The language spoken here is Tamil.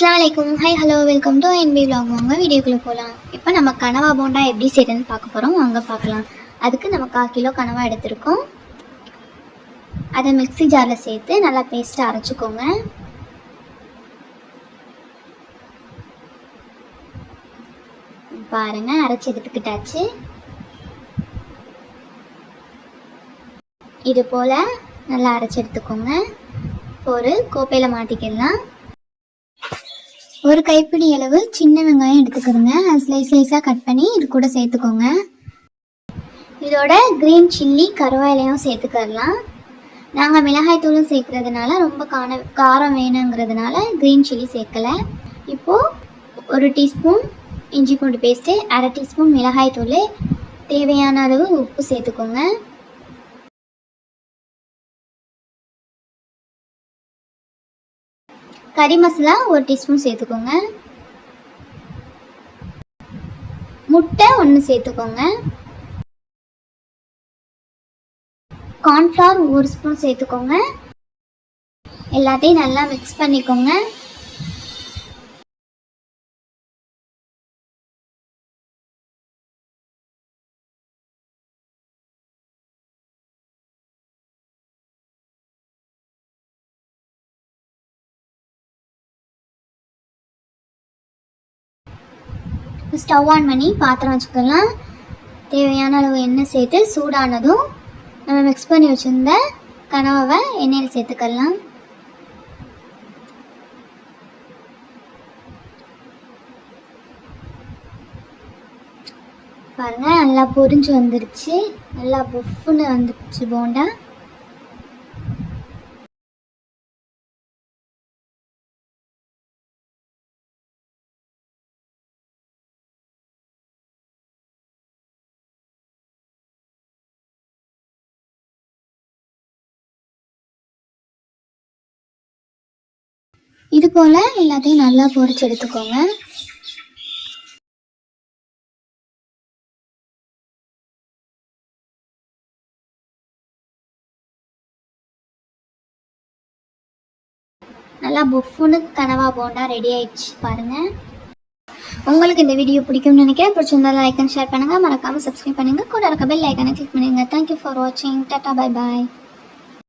அஸ்ஸலாமு அலைக்கும். Hi hello welcome to NP vlog. வாங்க வீடியோக்குள்ளே போகலாம். இப்போ நம்ம கனவா போண்டா எப்படி செய்யறதுன்னு பார்க்க போகிறோம். வாங்க பார்க்கலாம். அதுக்கு நம்ம 1/4 கிலோ கனவா எடுத்திருக்கோம். அதை மிக்ஸி ஜாரில் சேர்த்து நல்லா பேஸ்ட்டாக அரைச்சிக்கோங்க. பாருங்கள், அரைச்சி எடுத்துக்கிட்டாச்சு. இது போல் நல்லா அரைச்சி எடுத்துக்கோங்க. ஒரு கோப்பையில் மாற்றிக்கலாம். ஒரு கைப்பிடி அளவு சின்ன வெங்காயம் எடுத்துக்கிறோங்க. அது ஸ்லைஸாக கட் பண்ணி இது கூட சேர்த்துக்கோங்க. இதோட க்ரீன் சில்லி கருவேலையும் சேர்த்துக்கலாம். நாங்கள் மிளகாய் தூளும் சேர்க்கறதுனால ரொம்ப காரம் வேணுங்கிறதுனால க்ரீன் சில்லி சேர்க்கலை. இப்போது 1 டீஸ்பூன் இஞ்சி பூண்டு பேஸ்ட்டு, 1/2 டீஸ்பூன் மிளகாய் தூள், தேவையான அளவு உப்பு சேர்த்துக்கோங்க. கறி மசாலா 1 டீஸ்பூன் சேர்த்துக்கோங்க. முட்டை 1 சேர்த்துக்கோங்க. கார்ன்ஃப்ளவர் 1 ஸ்பூன் சேர்த்துக்கோங்க. எல்லாத்தையும் நல்லா மிக்ஸ் பண்ணிக்கோங்க. ஸ்டவ் ஆன் பண்ணி பாத்திரம் வச்சுக்கலாம். தேவையான அளவு எண்ணெய் சேர்த்து சூடானதும் நம்ம மிக்ஸ் பண்ணி வச்சுருந்த கனவாவை எண்ணெயில் சேர்த்துக்கலாம். பாருங்கள், நல்லா பொரிஞ்சு வந்துடுச்சு. நல்லா புஃப்னு வந்துடுச்சு போண்டா. இது போல் எல்லாத்தையும் நல்லா பொரிச்சு எடுத்துக்கோங்க. நல்லா புஃப்னு கனவா போண்டா ரெடி ஆயிடுச்சு. பாருங்கள், உங்களுக்கு இந்த வீடியோ பிடிக்கும்னு நினைக்கிறேன். பிடிச்சிருந்தா லைக் அண்ட் ஷேர் பண்ணுங்கள். மறக்காமல் சப்ஸ்கிரைப் பண்ணுங்கள். கூட இருக்க பெல் ஐக்கானை கிளிக் பண்ணுங்கள். தேங்க்யூ ஃபார் வாட்சிங். Tata, bye bye.